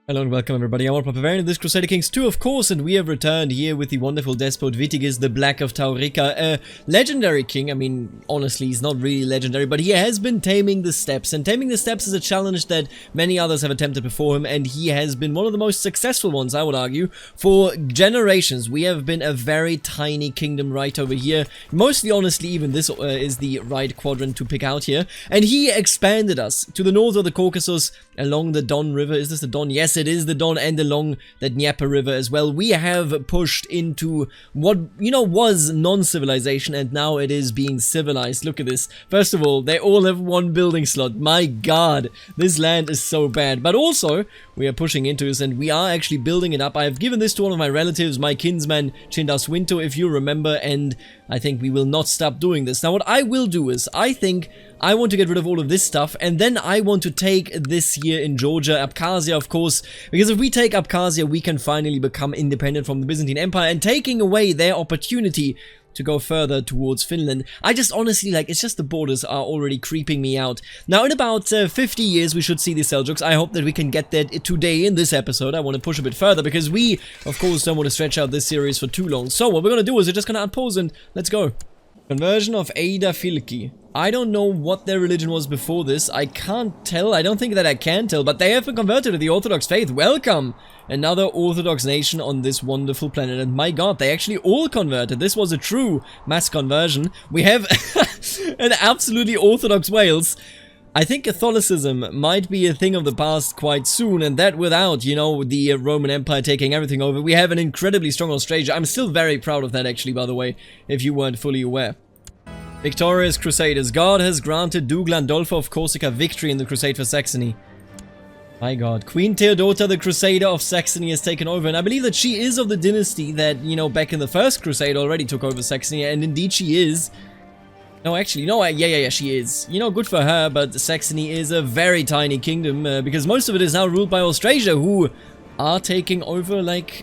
Hello and welcome everybody, I'm Barbarian. This Crusader Kings 2 of course, and we have returned here with the wonderful despot Vitigis, the Black of Taurica, a legendary king. I mean, honestly, he's not really legendary, but he has been taming the steppes, and taming the steppes is a challenge that many others have attempted before him, and he has been one of the most successful ones, I would argue, for generations. We have been a very tiny kingdom right over here. Mostly, honestly, even this is the right quadrant to pick out here, and he expanded us to the north of the Caucasus, along the Don River. Is this the Don? Yes, it is the Don, and along the Dnieper River as well. We have pushed into what, was non-civilization, and now it is being civilized. Look at this. First of all, they all have one building slot. My god, this land is so bad. But also, we are pushing into this, and we are actually building it up. I have given this to one of my relatives, my kinsman, Chindas Winto, if you remember, and I think we will not stop doing this. Now, what I will do is, I think I want to get rid of all of this stuff, and then I want to take this here in Georgia, Abkhazia, of course, because if we take Abkhazia, we can finally become independent from the Byzantine Empire, and taking away their opportunity to go further towards Finland. I just honestly, it's just the borders are already creeping me out. Now, in about 50 years, we should see the Seljuks. I hope that we can get that today in this episode. I want to push a bit further, because we, of course, don't want to stretch out this series for too long. So, what we're going to do is we're just going to unpause and let's go. Conversion of Ada Filki. I don't know what their religion was before this. I can't tell. I don't think that I can tell, but they have been converted to the Orthodox faith. Welcome! Another Orthodox nation on this wonderful planet. And my god, they actually all converted. This was a true mass conversion. We have an absolutely Orthodox Wales. I think Catholicism might be a thing of the past quite soon, and that without, the Roman Empire taking everything over. We have an incredibly strong Australia. I'm still very proud of that, actually, by the way, if you weren't fully aware. Victorious Crusaders. God has granted Duke Landolfo of Corsica victory in the Crusade for Saxony. My god. Queen Theodota, the Crusader of Saxony, has taken over, and I believe that she is of the dynasty that, back in the first Crusade already took over Saxony, and indeed she is. No, actually, no, yeah, she is. Good for her, but Saxony is a very tiny kingdom, because most of it is now ruled by Austrasia, who are taking over,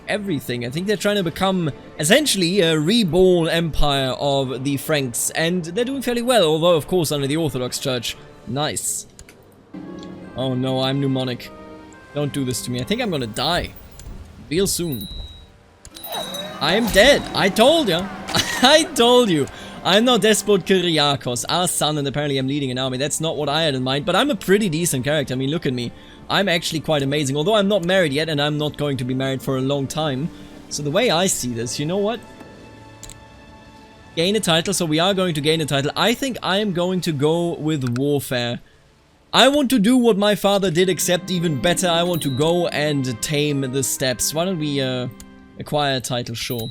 everything. I think they're trying to become, essentially, a reborn empire of the Franks, and they're doing fairly well, although, of course, under the Orthodox Church. Nice. Oh no, I'm mnemonic. Don't do this to me. I think I'm gonna die. Real soon. I am dead. I told you. I told you. I'm not Despot Kyriakos, our son, and apparently I'm leading an army. That's not what I had in mind, but I'm a pretty decent character. I mean, look at me. I'm actually quite amazing, although I'm not married yet, and I'm not going to be married for a long time. So the way I see this, you know what? Gain a title, so we are going to gain a title. I think I am going to go with warfare. I want to do what my father did, except even better. I want to go and tame the steppes. Why don't we acquire a title? Sure.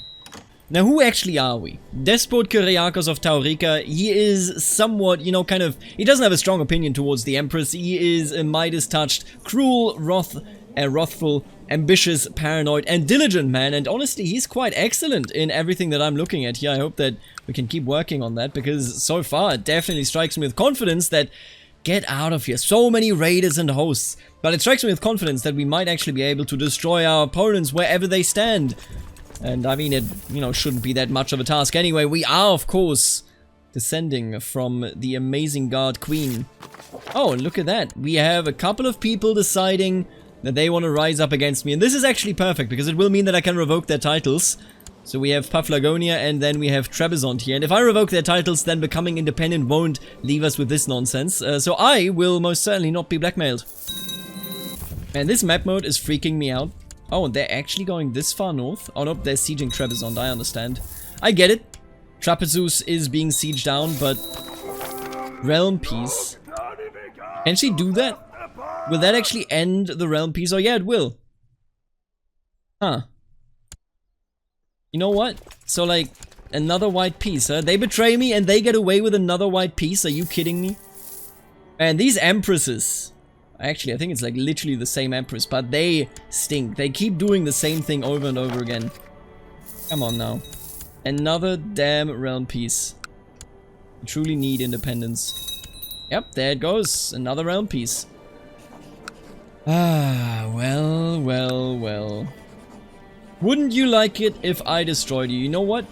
Now, who actually are we? Despot Kyriakos of Taurica. He is somewhat, he doesn't have a strong opinion towards the Empress. He is a Midas-touched, cruel, wrathful, ambitious, paranoid, and diligent man. And honestly, he's quite excellent in everything that I'm looking at here. I hope that we can keep working on that, because so far it definitely strikes me with confidence that get out of here. So many raiders and hosts. But it strikes me with confidence that we might actually be able to destroy our opponents wherever they stand. And I mean, it, shouldn't be that much of a task. Anyway, we are, of course, descending from the amazing Guard Queen. Oh, and look at that. We have a couple of people deciding that they want to rise up against me. And this is actually perfect, because it will mean that I can revoke their titles. So we have Paphlagonia, and then we have Trebizond here. And if I revoke their titles, then becoming independent won't leave us with this nonsense. So I will most certainly not be blackmailed. And this map mode is freaking me out. Oh, and they're actually going this far north? Oh, no, they're sieging Trebizond, I understand. I get it. Trapezus is being sieged down, but realm peace. Can she do that? Will that actually end the realm peace? Oh, yeah, it will. Huh. You know what? So, another white piece, huh? They betray me and they get away with another white piece? Are you kidding me? And these empresses... Actually, I think it's literally the same empress, but they stink. They keep doing the same thing over and over again. Come on now. Another damn realm piece. We truly need independence. Yep, there it goes. Another realm piece. Ah, well. Wouldn't you like it if I destroyed you? You know what?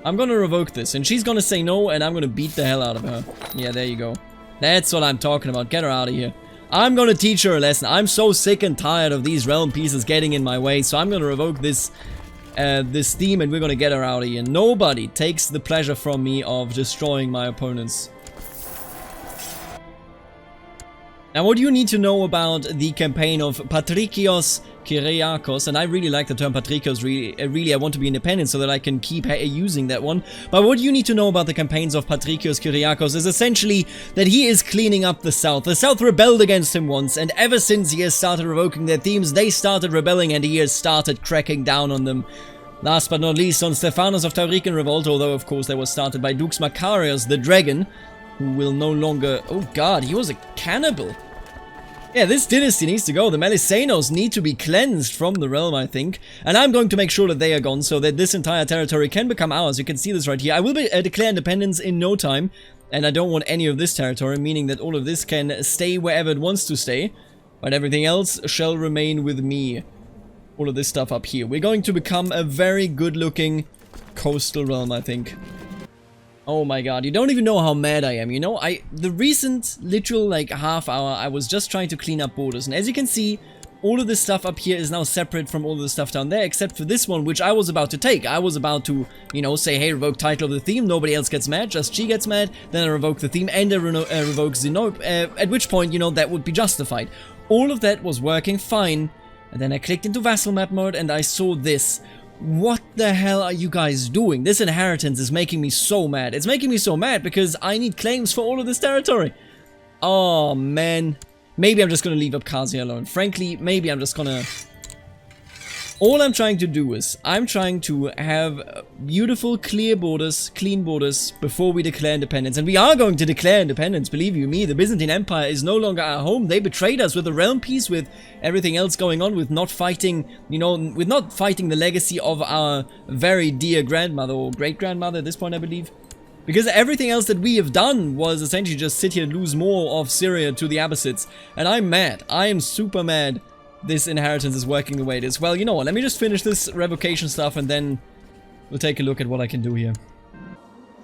I'm gonna revoke this, and she's gonna say no, and I'm gonna beat the hell out of her. Yeah, there you go. That's what I'm talking about. Get her out of here. I'm gonna teach her a lesson. I'm so sick and tired of these realm pieces getting in my way, so I'm gonna revoke this this theme and we're gonna get her out of here. Nobody takes the pleasure from me of destroying my opponents. Now, what do you need to know about the campaign of Patrikios Kyriakos? And I really like the term Patrikios, really I want to be independent so that I can keep using that one. But what you need to know about the campaigns of Patrikios Kyriakos is essentially that he is cleaning up the South. The South rebelled against him once, and ever since he has started revoking their themes, they started rebelling and he has started cracking down on them. Last but not least, on Stephanos of Taurican revolt, although of course that was started by Dux Macarius the Dragon, who will no longer... Oh god, he was a cannibal. Yeah, this dynasty needs to go. The Melisanos need to be cleansed from the realm, I think. And I'm going to make sure that they are gone so that this entire territory can become ours. You can see this right here. I will declare independence in no time. And I don't want any of this territory, meaning that all of this can stay wherever it wants to stay. But everything else shall remain with me. All of this stuff up here. We're going to become a very good-looking coastal realm, I think. Oh my god, you don't even know how mad I am, you know? The recent, literal, like, half hour, I was just trying to clean up borders. And as you can see, all of this stuff up here is now separate from all of the stuff down there, except for this one, which I was about to take. I was about to, you know, say, hey, revoke title of the theme, nobody else gets mad, just she gets mad, then I revoke the theme, and I revoke Zenope, at which point, you know, that would be justified. All of that was working fine, and then I clicked into vassal map mode, and I saw this. What the hell are you guys doing? This inheritance is making me so mad. It's making me so mad because I need claims for all of this territory. Oh, man. Maybe I'm just gonna leave Abkhazia alone. Frankly, maybe I'm just gonna... All I'm trying to do is, I'm trying to have beautiful, clear borders, clean borders, before we declare independence. And we are going to declare independence, believe you me. The Byzantine Empire is no longer our home. They betrayed us with the realm peace, with everything else going on, with not fighting, you know, with not fighting the legacy of our very dear grandmother, or great-grandmother at this point, I believe. Because everything else that we have done was essentially just sit here and lose more of Syria to the Abbasids. And I'm mad. I am super mad. This inheritance is working the way it is. Well, you know what, let me just finish this revocation stuff and then we'll take a look at what I can do here.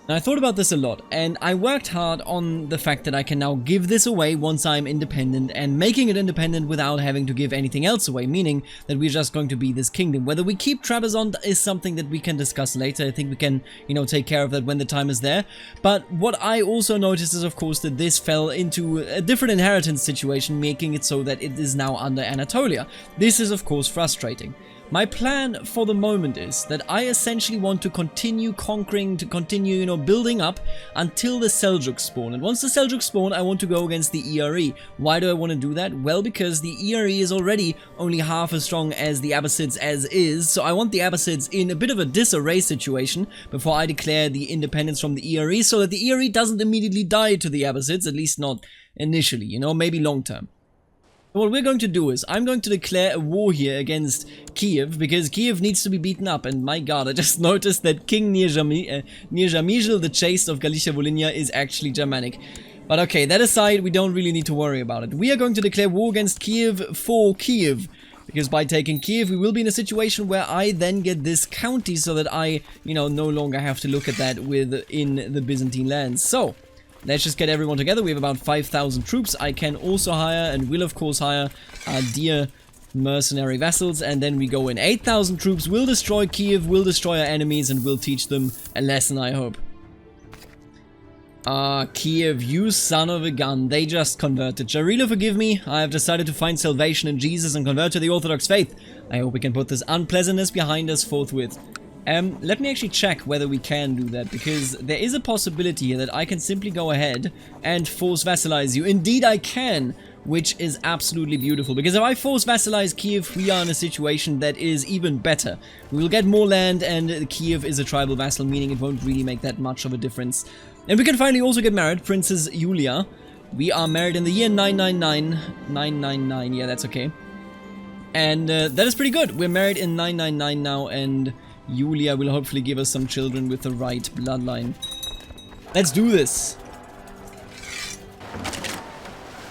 Now, I thought about this a lot, and I worked hard on the fact that I can now give this away once I'm independent, and making it independent without having to give anything else away, meaning that we're just going to be this kingdom. Whether we keep Trebizond is something that we can discuss later. I think we can, you know, take care of that when the time is there. But what I also noticed is, of course, that this fell into a different inheritance situation, making it so that it is now under Anatolia. This is, of course, frustrating. My plan for the moment is that I essentially want to continue conquering, to continue, you know, building up until the Seljuks spawn. And once the Seljuks spawn, I want to go against the ERE. Why do I want to do that? Well, because the ERE is already only half as strong as the Abbasids as is. So I want the Abbasids in a bit of a disarray situation before I declare the independence from the ERE, so that the ERE doesn't immediately die to the Abbasids, at least not initially, you know, maybe long term. What we're going to do is, I'm going to declare a war here against Kiev, because Kiev needs to be beaten up, and my god, I just noticed that King Nirjamijl, the Chaste of Galicia-Volhynia, is actually Germanic. But okay, that aside, we don't really need to worry about it. We are going to declare war against Kiev for Kiev, because by taking Kiev, we will be in a situation where I then get this county, so that I, you know, no longer have to look at that within the Byzantine lands. So, let's just get everyone together. We have about 5,000 troops. I can also hire, and will of course hire, our dear mercenary vassals. And then we go in 8,000 troops. We'll destroy Kiev, we'll destroy our enemies, and we'll teach them a lesson, I hope. Kiev, you son of a gun. They just converted. Jarilo, forgive me. I have decided to find salvation in Jesus and convert to the Orthodox faith. I hope we can put this unpleasantness behind us forthwith. Let me actually check whether we can do that, because there is a possibility here that I can simply go ahead and force vassalize you. Indeed I can, which is absolutely beautiful, because if I force vassalize Kiev, we are in a situation that is even better. We will get more land, and Kiev is a tribal vassal, meaning it won't really make that much of a difference. And we can finally also get married, Princess Julia. We are married in the year 999. 999, yeah, that's okay. And that is pretty good. We're married in 999 now, and Julia will hopefully give us some children with the right bloodline. Let's do this.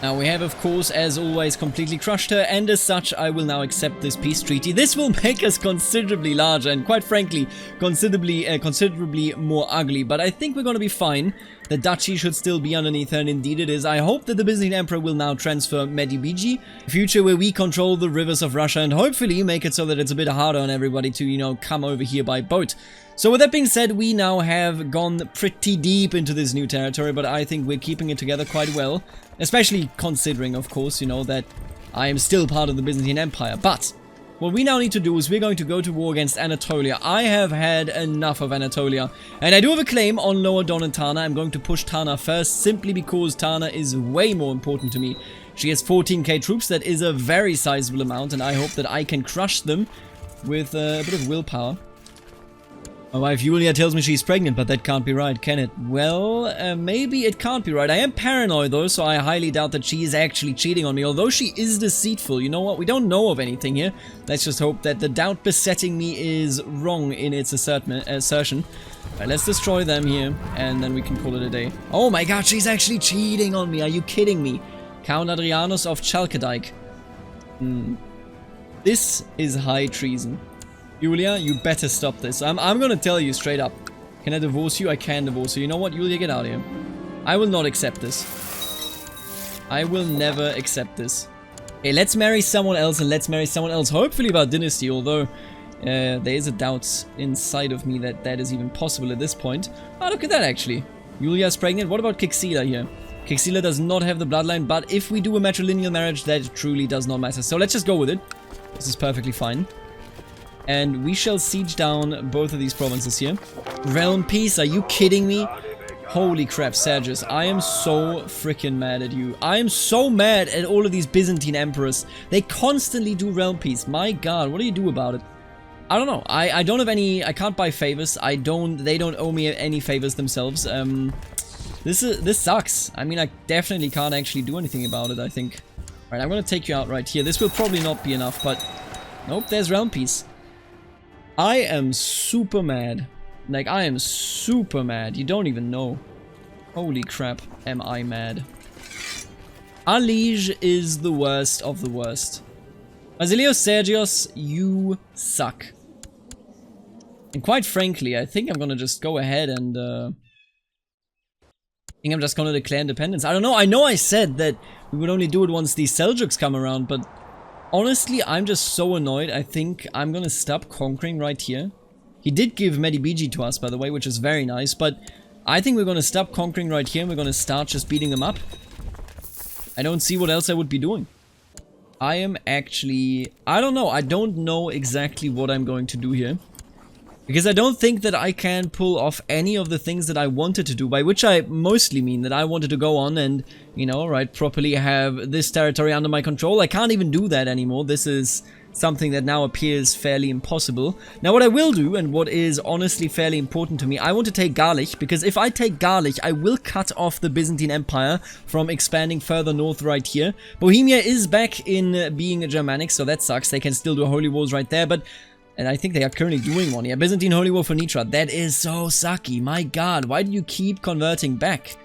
Now we have, of course, as always, completely crushed her, and as such, I will now accept this peace treaty. This will make us considerably larger, and quite frankly, considerably more ugly, but I think we're gonna be fine. The duchy should still be underneath her, and indeed it is. I hope that the Byzantine Emperor will now transfer Medibiji, a future where we control the rivers of Russia, and hopefully make it so that it's a bit harder on everybody to, you know, come over here by boat. So with that being said, we now have gone pretty deep into this new territory, but I think we're keeping it together quite well. Especially considering, of course, you know, that I am still part of the Byzantine Empire. But what we now need to do is we're going to go to war against Anatolia. I have had enough of Anatolia. And I do have a claim on Lower Don and Tana. I'm going to push Tana first, simply because Tana is way more important to me. She has 14k troops. That is a very sizable amount, and I hope that I can crush them with a bit of willpower. My wife Julia tells me she's pregnant, but that can't be right, can it? Well, maybe it can't be right. I am paranoid though, so I highly doubt that she is actually cheating on me, although she is deceitful. You know what? We don't know of anything here. Let's just hope that the doubt besetting me is wrong in its assertion. Alright, let's destroy them here, and then we can call it a day. Oh my god, she's actually cheating on me. Are you kidding me? Count Adrianus of Chalkedike. This is high treason. Julia, you better stop this. I'm gonna tell you straight up. Can I divorce you? I can divorce you. You know what, Julia, get out of here. I will not accept this. I will never accept this. Okay, let's marry someone else, and let's marry someone else. Hopefully about dynasty, although there is a doubt inside of me that that is even possible at this point. Oh, look at that, actually. Julia's pregnant. What about Kixila here? Kixila does not have the bloodline, but if we do a matrilineal marriage, that truly does not matter. So let's just go with it. This is perfectly fine. And we shall siege down both of these provinces here. Realm peace, are you kidding me? Holy crap, Sergius, I am so freaking mad at you. I am so mad at all of these Byzantine emperors. They constantly do realm peace. My god, what do you do about it? I don't know. I don't have any, I can't buy favors. They don't owe me any favors themselves. This sucks. I mean, I definitely can't actually do anything about it, I think. Alright, I'm gonna take you out right here. This will probably not be enough, but nope, there's realm peace. I am super mad. Like, I am super mad. You don't even know. Holy crap, am I mad. Alige is the worst of the worst. Basilios Sergios, you suck. And quite frankly, I think I'm gonna just go ahead and, I think I'm just gonna declare independence. I don't know, I know I said that we would only do it once these Seljuks come around, but honestly, I'm just so annoyed. I think I'm gonna stop conquering right here. He did give Medibiji to us, by the way, which is very nice, but I think we're gonna stop conquering right here and we're gonna start just beating them up. I don't see what else I would be doing. I am actually... I don't know. I don't know exactly what I'm going to do here. Because I don't think that I can pull off any of the things that I wanted to do, by which I mostly mean that I wanted to go on and, you know, right, properly have this territory under my control. I can't even do that anymore. This is something that now appears fairly impossible. Now what I will do, and what is honestly fairly important to me, I want to take Garlich, because if I take Garlich, I will cut off the Byzantine Empire from expanding further north right here. Bohemia is back in being Germanic, so that sucks. They can still do holy wars right there, but... And I think they are currently doing one. Yeah, Byzantine Holy War for Nitra. That is so sucky. My god, why do you keep converting back?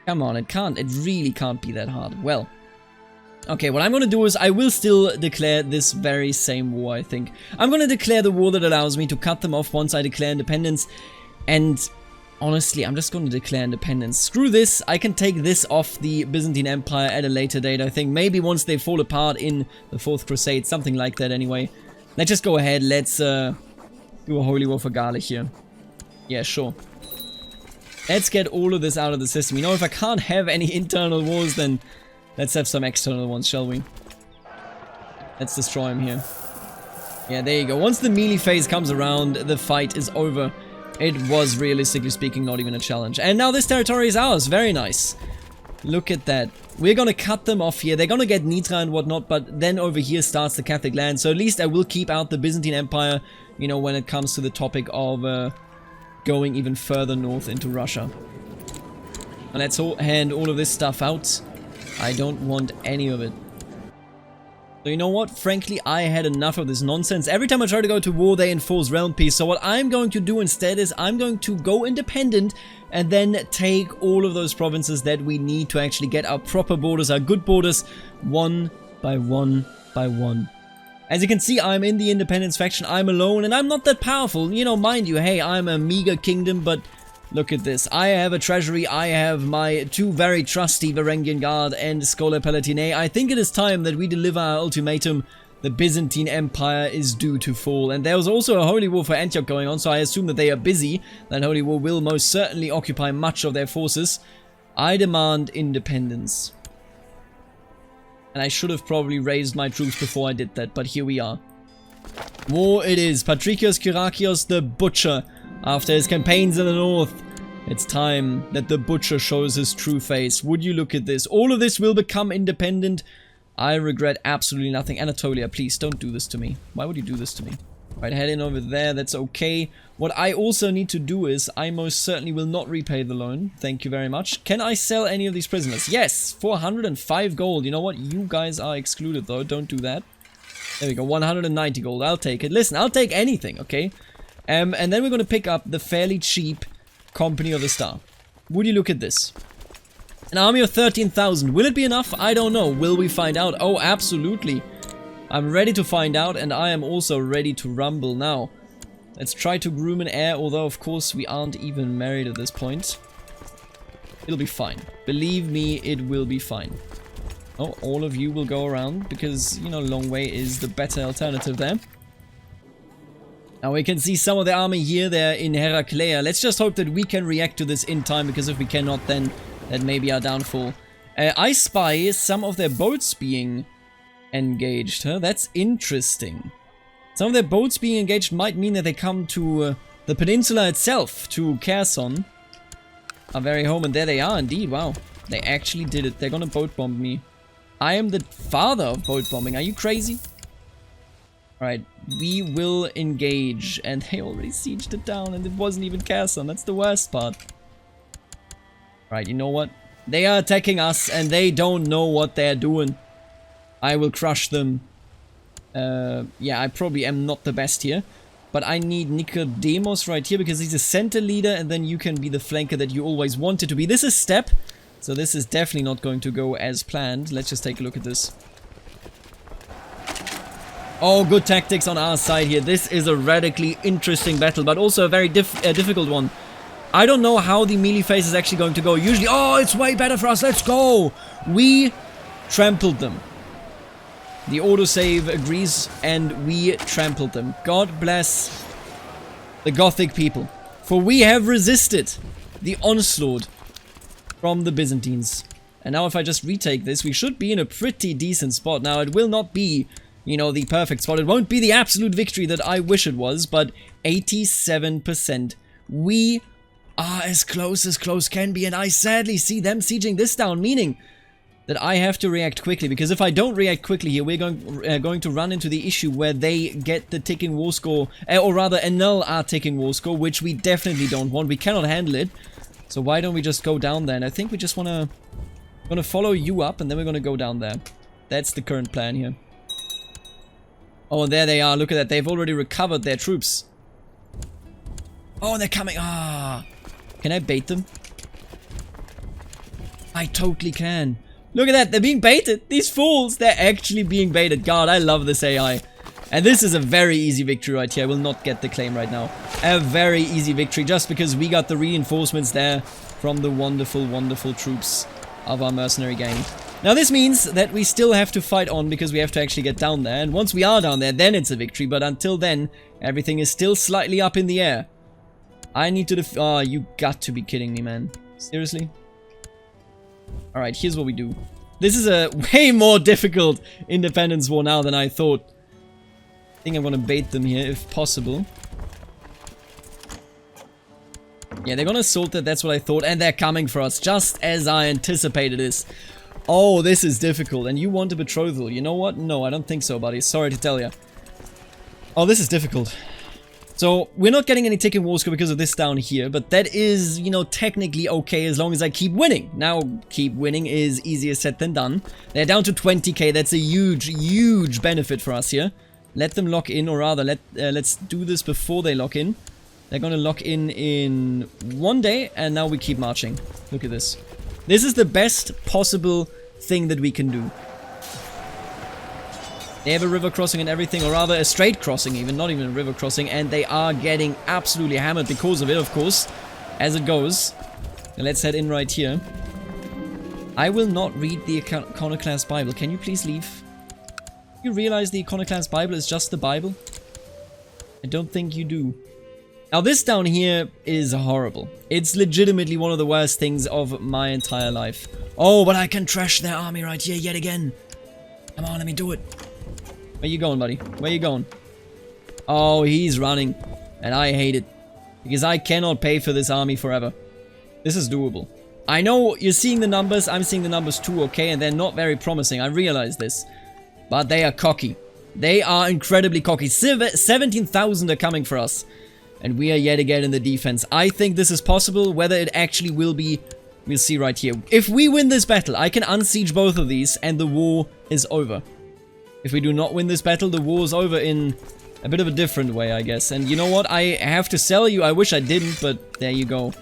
Come on, it really can't be that hard. Well, okay, what I'm going to do is I will still declare this very same war, I think. I'm going to declare the war that allows me to cut them off once I declare independence. And honestly, I'm just going to declare independence. Screw this. I can take this off the Byzantine Empire at a later date, I think. Maybe once they fall apart in the 4th Crusade, something like that anyway. Let's just go ahead, let's do a holy war for Garlich here. Yeah, sure. Let's get all of this out of the system. You know, if I can't have any internal wars, then let's have some external ones, shall we? Let's destroy him here. Yeah, there you go. Once the melee phase comes around, the fight is over. It was, realistically speaking, not even a challenge. And now this territory is ours. Very nice. Look at that. We're gonna cut them off here. They're gonna get Nitra and whatnot, but then over here starts the Catholic land. So at least I will keep out the Byzantine Empire, you know, when it comes to the topic of going even further north into Russia. And let's hand all of this stuff out. I don't want any of it. So you know what? Frankly, I had enough of this nonsense. Every time I try to go to war, they enforce realm peace. So what I'm going to do instead is I'm going to go independent and then take all of those provinces that we need to actually get our proper borders, our good borders, one by one by one. As you can see, I'm in the independence faction. I'm alone and I'm not that powerful. You know, mind you, hey, I'm a meager kingdom, but look at this. I have a treasury, I have my 2 very trusty Varangian Guard and Scholar Palatine. I think it is time that we deliver our ultimatum. The Byzantine Empire is due to fall. And there was also a holy war for Antioch going on, so I assume that they are busy. That holy war will most certainly occupy much of their forces. I demand independence. And I should have probably raised my troops before I did that, but here we are. War it is. Patricios Kyrakios the Butcher. After his campaigns in the north, it's time that the Butcher shows his true face. Would you look at this? All of this will become independent. I regret absolutely nothing. Anatolia, please don't do this to me. Why would you do this to me? Right, head in over there. That's okay. What I also need to do is, I most certainly will not repay the loan. Thank you very much. Can I sell any of these prisoners? Yes, 405 gold. You know what? You guys are excluded though. Don't do that. There we go. 190 gold. I'll take it. Listen, I'll take anything, okay? And then we're going to pick up the fairly cheap Company of the Star. Would you look at this? An army of 13,000. Will it be enough? I don't know. Will we find out? Oh, absolutely. I'm ready to find out, and I am also ready to rumble now. Let's try to groom an heir, although of course we aren't even married at this point. It'll be fine. Believe me, it will be fine. Oh, all of you will go around, because, you know, long way is the better alternative there. Now we can see some of the army here, they're in Heraclea. Let's just hope that we can react to this in time, because if we cannot, then that may be our downfall. I spy some of their boats being engaged, huh? That's interesting. Some of their boats being engaged might mean that they come to the peninsula itself, to Kherson. Our very home, and there they are indeed, wow. They actually did it, they're gonna boat bomb me. I am the father of boat bombing, are you crazy? Alright, we will engage, and they already sieged it down, and it wasn't even Kherson, that's the worst part. Right, you know what? They are attacking us, and they don't know what they're doing. I will crush them. Yeah, I probably am not the best here. But I need Nicodemus right here, because he's a center leader, and then you can be the flanker that you always wanted to be. This is step, so this is definitely not going to go as planned. Let's just take a look at this. Oh, good tactics on our side here. This is a radically interesting battle, but also a very difficult one. I don't know how the melee phase is actually going to go. Usually, oh, it's way better for us. Let's go. We trampled them. The autosave agrees, and we trampled them. God bless the Gothic people. For we have resisted the onslaught from the Byzantines. And now if I just retake this, we should be in a pretty decent spot. Now, it will not be, you know, the perfect spot. It won't be the absolute victory that I wish it was, but 87%. We are as close can be, and I sadly see them sieging this down, meaning that I have to react quickly, because if I don't react quickly here, we're going to run into the issue where they get the ticking war score, or rather annul our ticking war score, which we definitely don't want. We cannot handle it. So why don't we just go down there? And I think we just gonna follow you up, and then we're gonna go down there. That's the current plan here. Oh, there they are. Look at that. They've already recovered their troops. Oh, they're coming. Ah. Can I bait them? I totally can. Look at that. They're being baited. These fools. They're actually being baited. God, I love this AI. And this is a very easy victory right here. I will not get the claim right now. A very easy victory just because we got the reinforcements there from the wonderful, wonderful troops of our mercenary gang. Now this means that we still have to fight on because we have to actually get down there. And once we are down there, then it's a victory. But until then, everything is still slightly up in the air. I need to oh, you got to be kidding me, man. Seriously? Alright, here's what we do. This is a way more difficult independence war now than I thought. I think I'm gonna bait them here if possible. Yeah, they're gonna assault it, that's what I thought. And they're coming for us, just as I anticipated this. Oh, this is difficult. And you want a betrothal. You know what? No, I don't think so, buddy. Sorry to tell you. Oh, this is difficult. So, we're not getting any ticking war score because of this down here, but that is, you know, technically okay as long as I keep winning. Now, keep winning is easier said than done. They're down to 20k, that's a huge, huge benefit for us here. Let them lock in, or rather, let's do this before they lock in. They're gonna lock in 1 day, and now we keep marching. Look at this. This is the best possible thing that we can do. They have a river crossing and everything, or rather a straight crossing even, not even a river crossing, and they are getting absolutely hammered because of it, of course, as it goes. Now let's head in right here. I will not read the Iconoclast Bible. Can you please leave? You realize the Iconoclast Bible is just the Bible? I don't think you do. Now this down here is horrible. It's legitimately one of the worst things of my entire life. Oh, but I can trash their army right here yet again. Come on, let me do it. Where you going, buddy? Where you going? Oh, he's running. And I hate it. Because I cannot pay for this army forever. This is doable. I know you're seeing the numbers. I'm seeing the numbers too, okay? And they're not very promising. I realize this. But they are cocky. They are incredibly cocky. 17,000 are coming for us. And we are yet again in the defense. I think this is possible. Whether it actually will be, we'll see right here. If we win this battle, I can unsiege both of these and the war is over. If we do not win this battle, the war is over in a bit of a different way, I guess. And you know what? I have to sell you. I wish I didn't, but there you go.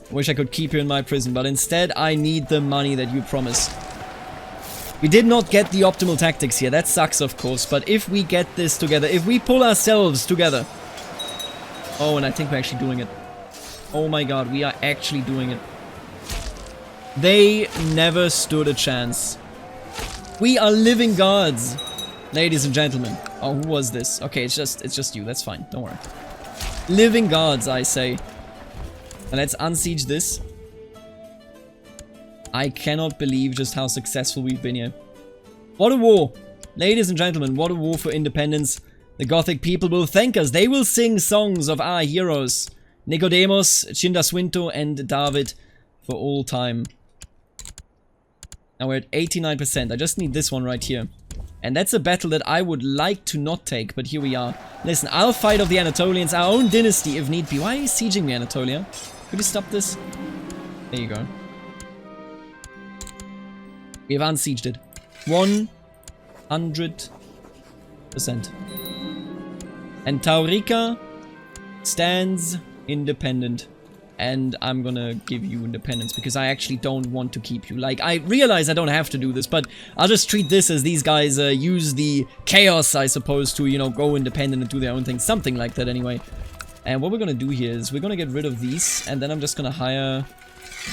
I wish I could keep you in my prison, but instead I need the money that you promised. We did not get the optimal tactics here. That sucks, of course. But if we get this together, if we pull ourselves together... Oh, and I think we're actually doing it. Oh my god, we are actually doing it. They never stood a chance. We are living gods. Ladies and gentlemen. Oh, who was this? Okay, it's just you. That's fine. Don't worry. Living gods, I say. And let's unsiege this. I cannot believe just how successful we've been here. What a war. Ladies and gentlemen, what a war for independence. The Gothic people will thank us. They will sing songs of our heroes. Nicodemus, Chindaswinto, and David for all time. Now we're at 89%. I just need this one right here. And that's a battle that I would like to not take, but here we are. Listen, I'll fight off the Anatolians, our own dynasty if need be. Why are you sieging me, Anatolia? Could you stop this? There you go. We have unsieged it. 100%. And Taurica stands independent. And I'm gonna give you independence because I actually don't want to keep you. Like, I realize I don't have to do this, but I'll just treat this as these guys use the chaos, I suppose, to, you know, go independent and do their own thing. Something like that anyway. And what we're gonna do here is we're gonna get rid of these, and then I'm just gonna hire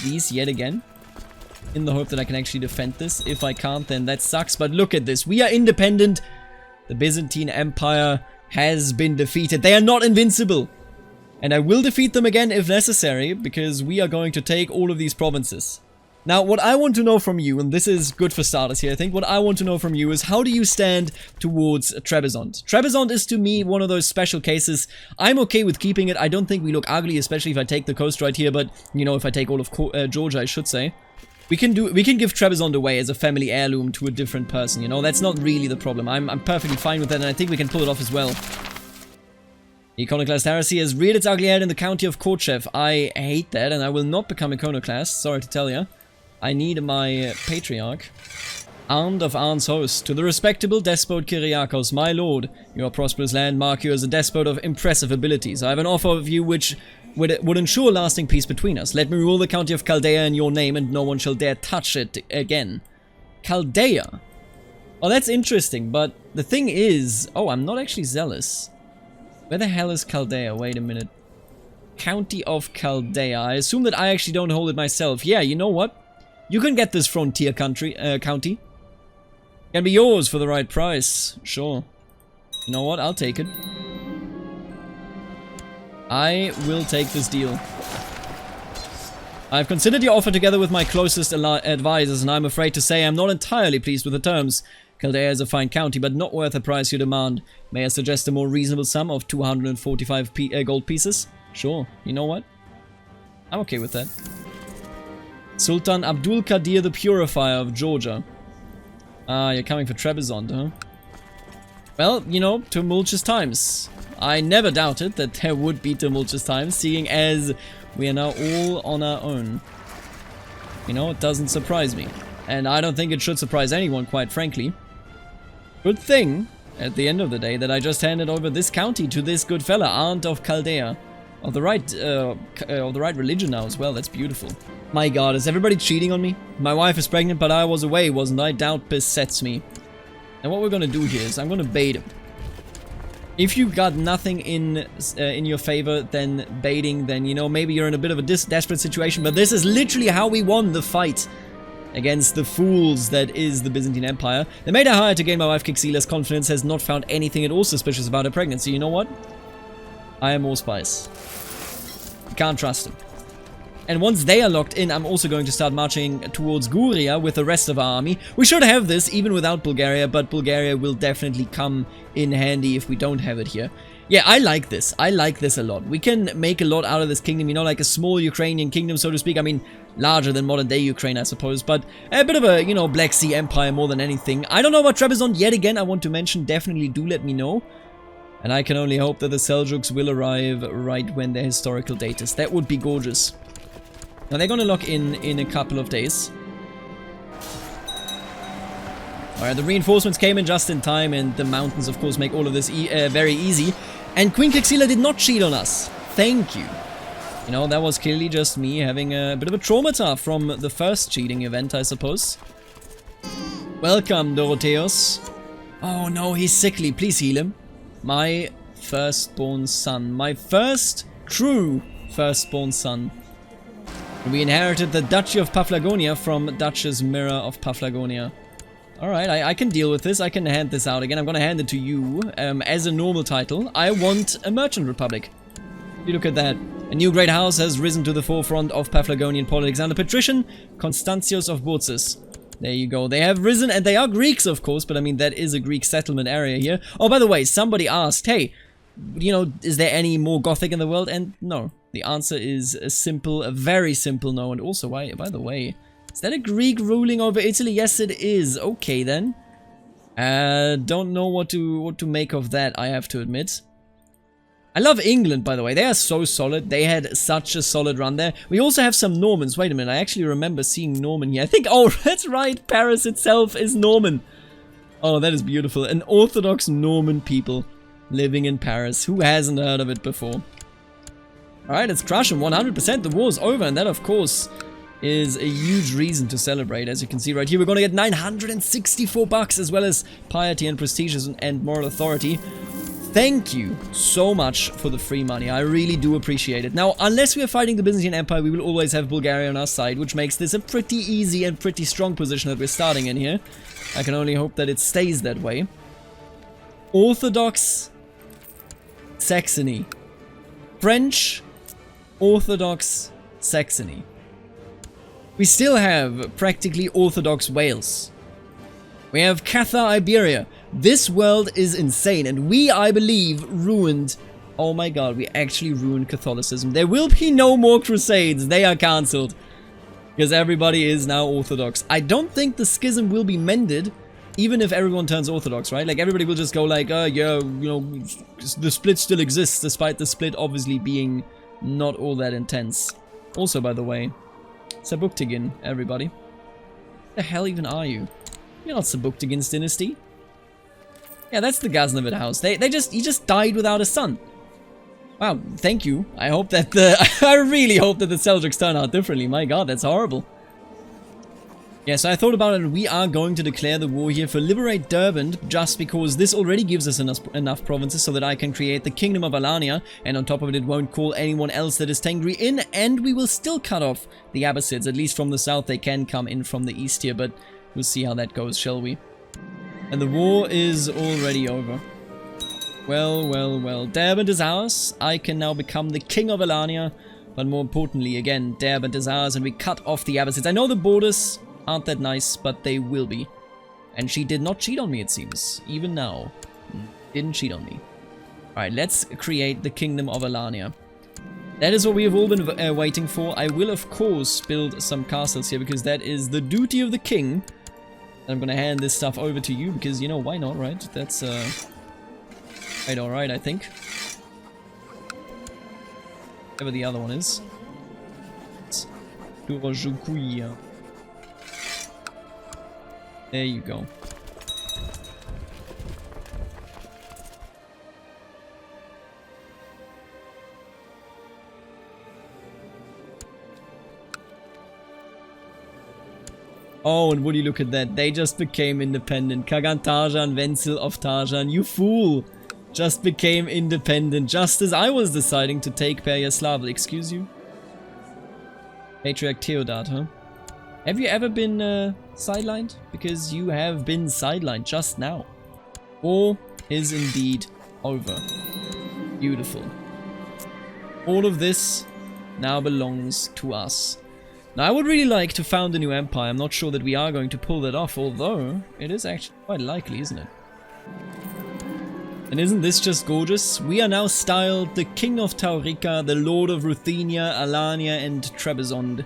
these yet again. In the hope that I can actually defend this. If I can't, then that sucks. But look at this. We are independent. The Byzantine Empire has been defeated. They are not invincible. And I will defeat them again if necessary, because we are going to take all of these provinces. Now, what I want to know from you, and this is good for starters here, I think, what I want to know from you is how do you stand towards Trebizond? Trebizond is to me one of those special cases. I'm okay with keeping it. I don't think we look ugly, especially if I take the coast right here, but, you know, if I take all of Georgia, I should say. We can give Trebizond away as a family heirloom to a different person, you know? That's not really the problem. I'm perfectly fine with that, and I think we can pull it off as well. The Iconoclast heresy has reared its ugly head in the county of Korchev. I hate that, and I will not become Iconoclast, sorry to tell you. I need my patriarch. Arndt of Arn's host, to the respectable despot Kyriakos, my lord, your prosperous land mark you as a despot of impressive abilities. I have an offer of you which would ensure lasting peace between us. Let me rule the county of Chaldea in your name, and no one shall dare touch it again. Chaldea? Oh, that's interesting, but the thing is... Oh, I'm not actually zealous. Where the hell is Chaldea? Wait a minute. County of Chaldea. I assume that I actually don't hold it myself. Yeah, you know what? You can get this frontier county. Can be yours for the right price. Sure. You know what? I'll take it. I will take this deal. I've considered your offer together with my closest advisors, and I'm afraid to say I'm not entirely pleased with the terms. Chaldea is a fine county, but not worth the price you demand. May I suggest a more reasonable sum of 245 gold pieces? Sure. You know what? I'm okay with that. Sultan Abdul Qadir the Purifier of Georgia. Ah, you're coming for Trebizond, huh? Well, you know, tumultuous times. I never doubted that there would be tumultuous times, seeing as we are now all on our own. You know, it doesn't surprise me. And I don't think it should surprise anyone, quite frankly. Good thing, at the end of the day, that I just handed over this county to this good fella, Aunt of Chaldea. Of the right religion now as well, that's beautiful. My god, is everybody cheating on me? My wife is pregnant, but I was away, wasn't I? Doubt besets me. And what we're gonna do here is, I'm gonna bait him. If you got nothing in your favor, then baiting, then, you know, maybe you're in a bit of a desperate situation, but this is literally how we won the fight against the fools that is the Byzantine Empire. The maid I hired to gain my wife Kixila's confidence has not found anything at all suspicious about her pregnancy. You know what? I am allspice. Can't trust him. And once they are locked in, I'm also going to start marching towards Guria with the rest of our army. We should have this even without Bulgaria, but Bulgaria will definitely come in handy if we don't have it here. Yeah, I like this. I like this a lot. We can make a lot out of this kingdom, you know, like a small Ukrainian kingdom, so to speak. I mean, larger than modern-day Ukraine, I suppose, but a bit of a, you know, Black Sea Empire more than anything. I don't know about Trebizond yet again, I want to mention. Definitely do let me know. And I can only hope that the Seljuks will arrive right when their historical date is. That would be gorgeous. Now they're gonna lock in a couple of days. Alright, the reinforcements came in just in time, and the mountains, of course, make all of this very easy. And Queen Kixila did not cheat on us. Thank you. You know, that was clearly just me having a bit of a traumata from the first cheating event, I suppose. Welcome, Dorotheus. Oh no, he's sickly. Please heal him. My firstborn son. My first true firstborn son. We inherited the Duchy of Paphlagonia from Duchess Mirror of Paphlagonia. Alright, I can deal with this. I can hand this out again. I'm gonna hand it to you as a normal title. I want a merchant republic. You look at that. A new great house has risen to the forefront of Paphlagonian politics under patrician Constantius of Bourtzis. There you go. They have risen, and they are Greeks, of course, but I mean, that is a Greek settlement area here. Oh, by the way, somebody asked, hey, you know, is there any more Gothic in the world? And no. The answer is a very simple no. And also, by the way, is that a Greek ruling over Italy? Yes, it is. Okay, then. Don't know what to make of that, I have to admit. I love England, by the way. They are so solid. They had such a solid run there. We also have some Normans. Wait a minute. I actually remember seeing Norman here. I think, oh, that's right. Paris itself is Norman. Oh, that is beautiful. An Orthodox Norman people living in Paris. Who hasn't heard of it before? Alright, let's crush them. 100%. The war's over. And that, of course, is a huge reason to celebrate. As you can see right here, we're going to get 964 bucks, as well as piety and prestige and moral authority. Thank you so much for the free money. I really do appreciate it. Now, unless we are fighting the Byzantine Empire, we will always have Bulgaria on our side, which makes this a pretty easy and pretty strong position that we're starting in here. I can only hope that it stays that way. Orthodox Saxony. French Orthodox Saxony. We still have practically Orthodox Wales. We have Cathar Iberia. This world is insane, and we, I believe, ruined... Oh my god, we actually ruined Catholicism. There will be no more Crusades. They are cancelled. Because everybody is now Orthodox. I don't think the schism will be mended, even if everyone turns Orthodox, right? Like, everybody will just go like, yeah, you know, the split still exists, despite the split obviously being not all that intense. Also, by the way, Sabuktigin, everybody. What the hell even are you? You're not Sabuktigin's dynasty. Yeah, that's the Ghaznavid house. He just died without a son. Wow, thank you. I hope that I really hope that the Seljuks turn out differently. My god, that's horrible. Yeah, so I thought about it, and we are going to declare the war here for Liberate Derbent, just because this already gives us enough provinces so that I can create the Kingdom of Alanya, and on top of it, it won't call anyone else that is Tengri in, and we will still cut off the Abbasids, at least from the south. They can come in from the east here, but we'll see how that goes, shall we? And the war is already over. Well, well, well. Derbent is ours. I can now become the King of Alanya, but more importantly, again, Derbent is ours, and we cut off the Abbasids. I know the borders aren't that nice, but they will be. And she did not cheat on me, it seems. Even now. Didn't cheat on me. Alright, let's create the Kingdom of Alanya. That is what we have all been waiting for. I will, of course, build some castles here, because that is the duty of the king. I'm gonna hand this stuff over to you, because, you know, why not, right? That's, quite alright, I think. Whatever the other one is. There you go. Oh, and would you look at that? They just became independent. Kagan Tarjan, Wenzel of Tarjan, you fool! Just became independent, just as I was deciding to take Peryaslav. Excuse you? Patriarch Theodat, huh? Have you ever been sidelined? Because you have been sidelined just now. War is indeed over. Beautiful. All of this now belongs to us. Now, I would really like to found a new empire. I'm not sure that we are going to pull that off, although it is actually quite likely, isn't it? And isn't this just gorgeous? We are now styled the King of Taurica, the Lord of Ruthenia, Alanya, and Trebizond.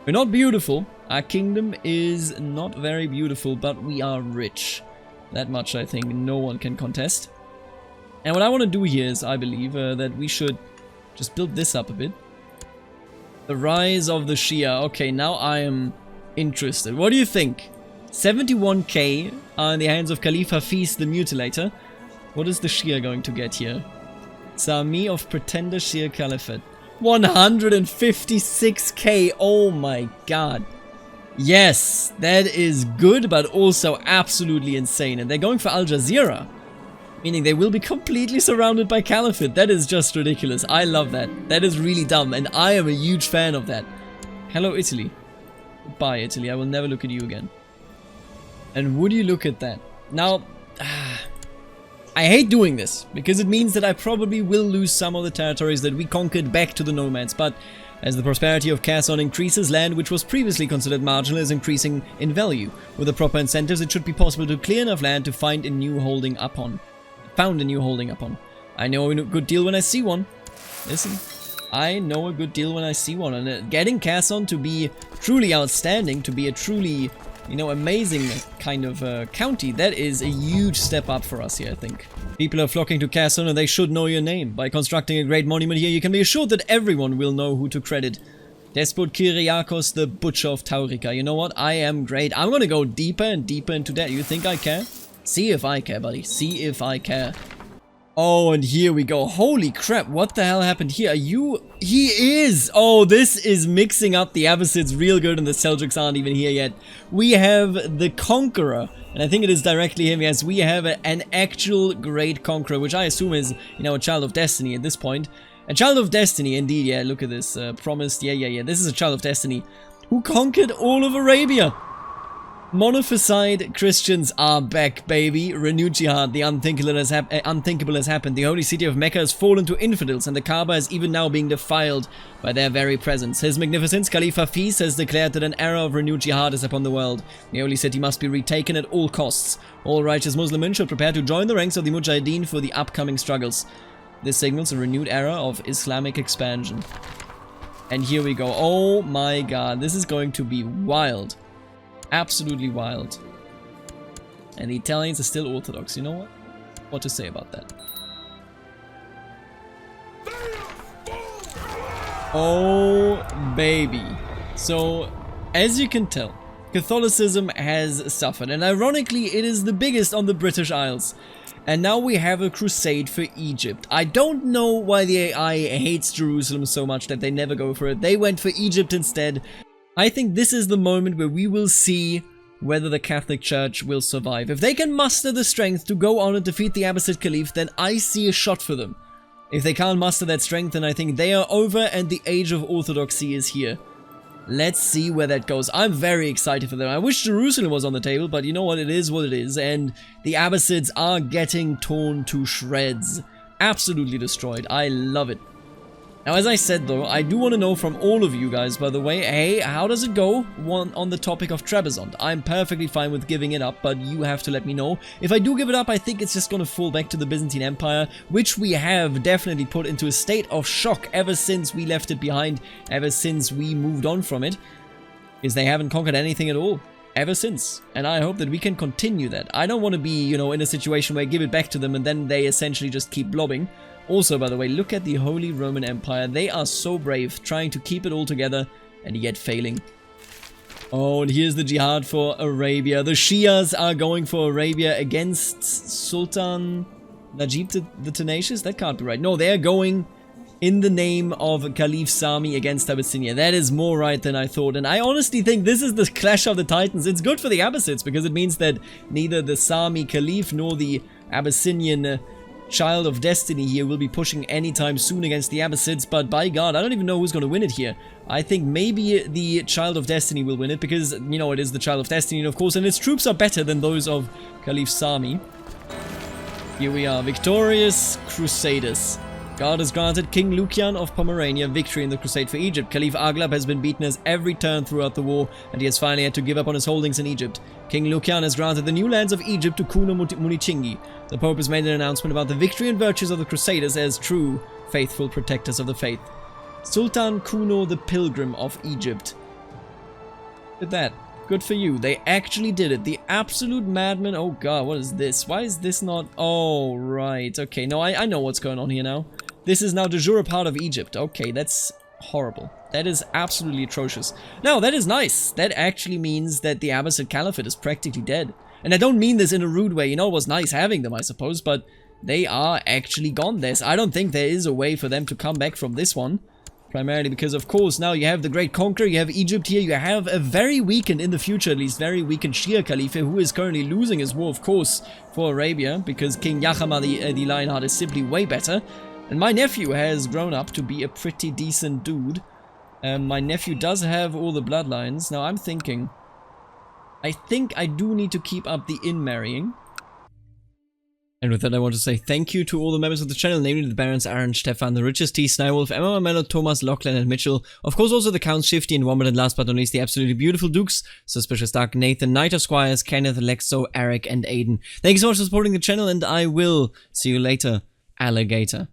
We're not beautiful. Our kingdom is not very beautiful, but we are rich. That much, I think, no one can contest. And what I want to do here is, I believe, that we should just build this up a bit. The rise of the Shia. Okay, now I am interested. What do you think? 71k are in the hands of Caliph Hafiz the Mutilator. What is the Shia going to get here? It's an army of pretender Shia Caliphate. 156k! Oh my god. Yes, that is good, but also absolutely insane. And they're going for Al Jazeera. Meaning they will be completely surrounded by Caliphate. That is just ridiculous. I love that. That is really dumb, and I am a huge fan of that. Hello, Italy. Goodbye, Italy. I will never look at you again. And would you look at that? Now, I hate doing this, because it means that I probably will lose some of the territories that we conquered back to the nomads, but as the prosperity of Kherson increases, land which was previously considered marginal is increasing in value. With the proper incentives, it should be possible to clear enough land to find a new holding upon. Found a new holding upon. I know a good deal when I see one. Listen, I know a good deal when I see one. And getting Kherson to be truly outstanding, to be a truly, you know, amazing kind of county, that is a huge step up for us here, I think. People are flocking to Kherson and they should know your name. By constructing a great monument here, you can be assured that everyone will know who to credit. Despot Kyriakos, the Butcher of Taurica. You know what? I am great. I'm gonna go deeper and deeper into that. You think I care? See if I care, buddy. See if I care. Oh, and here we go. Holy crap, what the hell happened here? Are you... He is! Oh, this is mixing up the Abbasids real good, and the Seljuks aren't even here yet. We have the Conqueror, and I think it is directly him. Yes, we have an actual great Conqueror, which I assume is, you know, a Child of Destiny at this point. A Child of Destiny, indeed, yeah, look at this. Promised, yeah. This is a Child of Destiny who conquered all of Arabia. Monophysite Christians are back, baby. Renewed jihad. The unthinkable has happened. The holy city of Mecca has fallen to infidels, and the Kaaba is even now being defiled by their very presence. His Magnificence, Caliph Hafiz, has declared that an era of renewed jihad is upon the world. The holy city must be retaken at all costs. All righteous Muslims should prepare to join the ranks of the Mujahideen for the upcoming struggles. This signals a renewed era of Islamic expansion. And here we go. Oh my god, this is going to be wild. Absolutely wild. And the Italians are still Orthodox. You know what? What to say about that? Oh, baby. So, as you can tell, Catholicism has suffered. And ironically, it is the biggest on the British Isles. And now we have a crusade for Egypt. I don't know why the AI hates Jerusalem so much that they never go for it. They went for Egypt instead. I think this is the moment where we will see whether the Catholic Church will survive. If they can muster the strength to go on and defeat the Abbasid Caliph, then I see a shot for them. If they can't muster that strength, then I think they are over and the age of orthodoxy is here. Let's see where that goes. I'm very excited for them. I wish Jerusalem was on the table, but you know what? It is what it is. And the Abbasids are getting torn to shreds. Absolutely destroyed. I love it. Now, as I said though, I do want to know from all of you guys, by the way, hey, how does it go on the topic of Trebizond? I'm perfectly fine with giving it up, but you have to let me know. If I do give it up, I think it's just going to fall back to the Byzantine Empire, which we have definitely put into a state of shock ever since we left it behind, ever since we moved on from it, because they haven't conquered anything at all. Ever since. And I hope that we can continue that. I don't want to be, you know, in a situation where I give it back to them and then they essentially just keep blobbing. Also, by the way, look at the Holy Roman Empire. They are so brave, trying to keep it all together, and yet failing. Oh, and here's the jihad for Arabia. The Shias are going for Arabia against Sultan Najib the Tenacious? That can't be right. No, they're going in the name of Caliph Sami against Abyssinia. That is more right than I thought. And I honestly think this is the clash of the titans. It's good for the Abbasids because it means that neither the Sami Caliph nor the Abyssinian Child of Destiny here will be pushing anytime soon against the Abbasids. But by God, I don't even know who's going to win it here. I think maybe the Child of Destiny will win it because, you know, it is the Child of Destiny, of course, and its troops are better than those of Caliph Sami. Here we are, victorious Crusaders. God has granted King Lukian of Pomerania victory in the crusade for Egypt. Caliph Aglab has been beaten at every turn throughout the war, and he has finally had to give up on his holdings in Egypt. King Lukian has granted the new lands of Egypt to Kuno Munichingi. The Pope has made an announcement about the victory and virtues of the Crusaders as true, faithful protectors of the faith. Sultan Kuno the Pilgrim of Egypt. Look at that. Good for you. They actually did it. The absolute madman. Oh god, what is this? Why is this not... Oh, right. Okay, no, I know what's going on here now. This is now de jure part of Egypt. Okay, that's horrible. That is absolutely atrocious. No, that is nice. That actually means that the Abbasid Caliphate is practically dead. And I don't mean this in a rude way. You know, it was nice having them, I suppose, but they are actually gone. I don't think there is a way for them to come back from this one. Primarily because, of course, now you have the Great Conqueror, you have Egypt here, you have a very weakened, in the future at least, very weakened Shia Caliph who is currently losing his war, of course, for Arabia, because King Yahama the Lionheart is simply way better. And my nephew has grown up to be a pretty decent dude. My nephew does have all the bloodlines. Now I'm thinking, I think I do need to keep up the in-marrying. And with that, I want to say thank you to all the members of the channel, namely the Barons, Aaron, Stefan, the Richest T, Snywolf, Emma Mello, Thomas, Lachlan, and Mitchell. Of course, also the Counts, Shifty, and Wombat, and last but not least, the absolutely beautiful Dukes, Suspicious Dark, Nathan, Knight of Squires, Kenneth, Lexo, Eric, and Aiden. Thank you so much for supporting the channel, and I will see you later, Alligator.